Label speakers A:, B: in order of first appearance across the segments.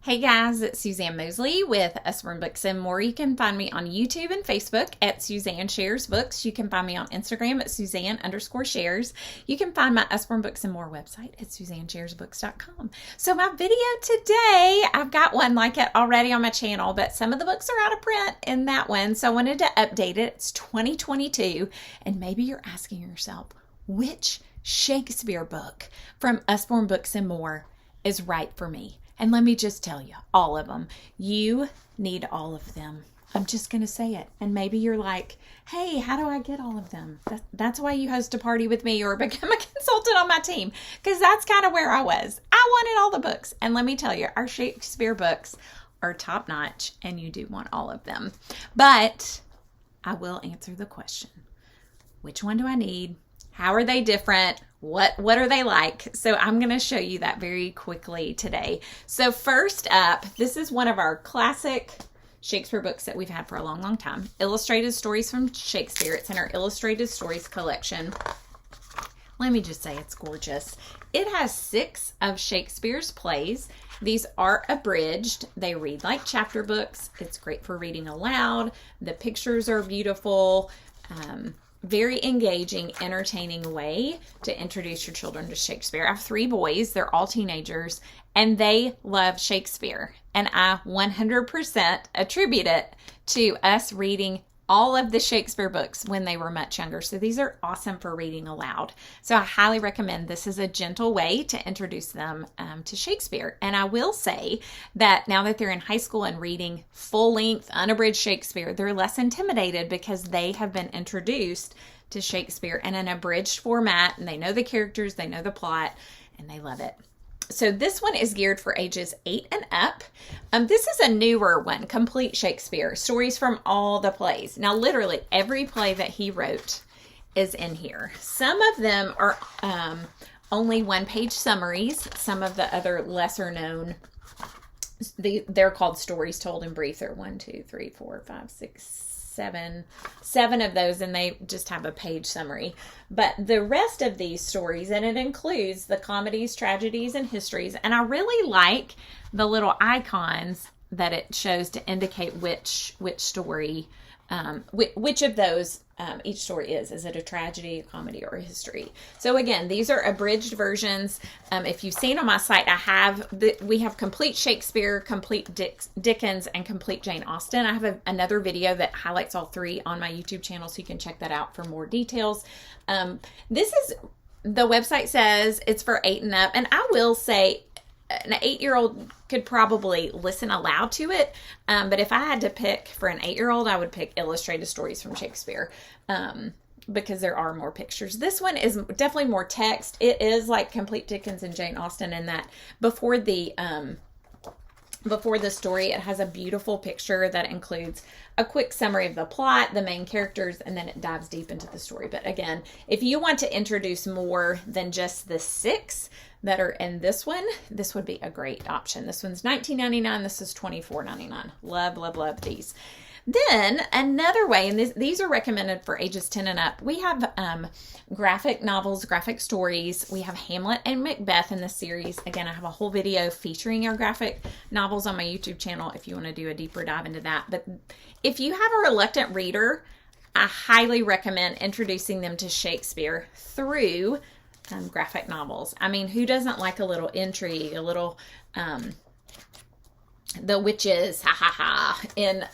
A: Hey guys, it's Suzanne Mosley with Usborne Books More. You can find me on YouTube and Facebook at Suzanne Shares Books. You can find me on Instagram at Suzanne_shares. You can find my Usborne Books More website at SuzanneSharesBooks.com. So my video today, I've got one like it already on my channel, but some of the books are out of print in that one. So I wanted to update it. It's 2022, and maybe you're asking yourself, which Shakespeare book from Usborne Books More is right for me? And let me just tell you, all of them. You need all of them. I'm just going to say it. And maybe you're like, hey, how do I get all of them? That's why you host a party with me or become a consultant on my team. Because that's kind of where I was. I wanted all the books. And let me tell you, our Shakespeare books are top notch. And you do want all of them. But I will answer the question. Which one do I need? How are they different? What are they like? So I'm going to show you that very quickly today. So first up, this is one of our classic Shakespeare books that we've had for a long, long time. Illustrated Stories from Shakespeare. It's in our Illustrated Stories collection. Let me just say it's gorgeous. It has 6 of Shakespeare's plays. These are abridged. They read like chapter books. It's great for reading aloud. The pictures are beautiful. Very engaging, entertaining way to introduce your children to Shakespeare. I have 3 boys. They're all teenagers, and they love Shakespeare. And I 100% attribute it to us reading all of the Shakespeare books when they were much younger. So these are awesome for reading aloud. So I highly recommend this is a gentle way to introduce them to Shakespeare. And I will say that now that they're in high school and reading full-length, unabridged Shakespeare, they're less intimidated because they have been introduced to Shakespeare in an abridged format, and they know the characters, they know the plot, and they love it. So this one is geared for ages 8 and up. This is a newer one, Complete Shakespeare, stories from all the plays. Now, literally every play that he wrote is in here. Some of them are only one-page summaries. Some of the other lesser known, they're called Stories Told in Brief. They're 1, 2, 3, 4, 5, 6, 7 of those, and they just have a page summary. But the rest of these stories, and it includes the comedies, tragedies, and histories, and I really like the little icons that it shows to indicate which story, which of those each story is. Is it a tragedy, a comedy, or a history? So again, these are abridged versions. If you've seen on my site, we have Complete Shakespeare, Complete Dickens, and Complete Jane Austen. I have another video that highlights all 3 on my YouTube channel, so you can check that out for more details. This is, the website says it's for 8 and up, and I will say an 8-year-old could probably listen aloud to it. But if I had to pick for an 8-year-old, I would pick Illustrated Stories from Shakespeare, because there are more pictures. This one is definitely more text. It is like Complete Dickens and Jane Austen in that before the story, it has a beautiful picture that includes a quick summary of the plot, the main characters, and then it dives deep into the story. But again, if you want to introduce more than just the 6 that are in this one, this would be a great option. This one's $19.99. This is $24.99. Love, love, love these. Then another way, and these are recommended for ages 10 and up, we have graphic novels, graphic stories. We have Hamlet and Macbeth in this series. Again, I have a whole video featuring our graphic novels on my YouTube channel if you want to do a deeper dive into that. But if you have a reluctant reader, I highly recommend introducing them to Shakespeare through graphic novels. I mean, who doesn't like a little intrigue, a little the witches, in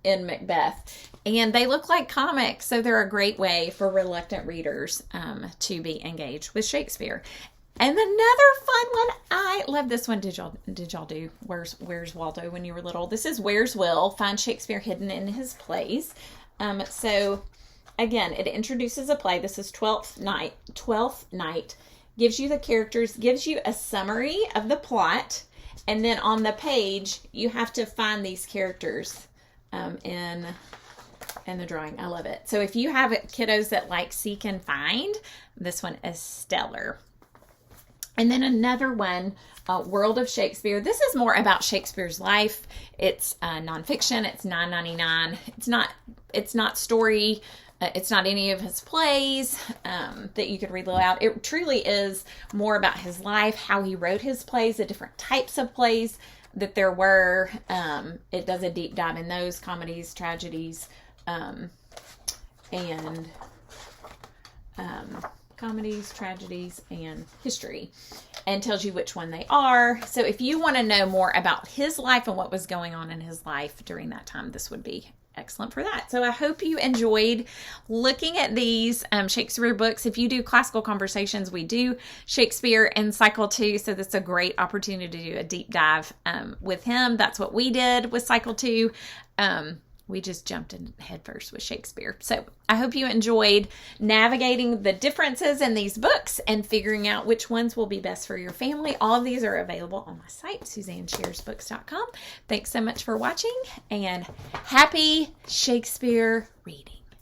A: Macbeth, and they look like comics, so they're a great way for reluctant readers to be engaged with Shakespeare. And another fun one, I love this one. Did y'all do Where's Waldo when you were little? This is Where's Will? Find Shakespeare hidden in his plays. So again, it introduces a play. This is Twelfth Night. Gives you the characters, gives you a summary of the plot. And then on the page, you have to find these characters in the drawing. I love it. So if you have kiddos that like seek and find, this one is stellar. And then another one, World of Shakespeare. This is more about Shakespeare's life. It's nonfiction. It's $9.99. It's not story. It's not any of his plays that you could read aloud. It truly is more about his life, how he wrote his plays, the different types of plays that there were. It does a deep dive in those comedies, tragedies, and history, and tells you which one they are. So if you want to know more about his life and what was going on in his life during that time, this would be excellent for that. So I hope you enjoyed looking at these Shakespeare books. If you do classical conversations, we do Shakespeare in Cycle 2. So that's a great opportunity to do a deep dive with him. That's what we did with Cycle 2. We just jumped in headfirst with Shakespeare. So I hope you enjoyed navigating the differences in these books and figuring out which ones will be best for your family. All of these are available on my site, SuzanneSharesBooks.com. Thanks so much for watching, and happy Shakespeare reading.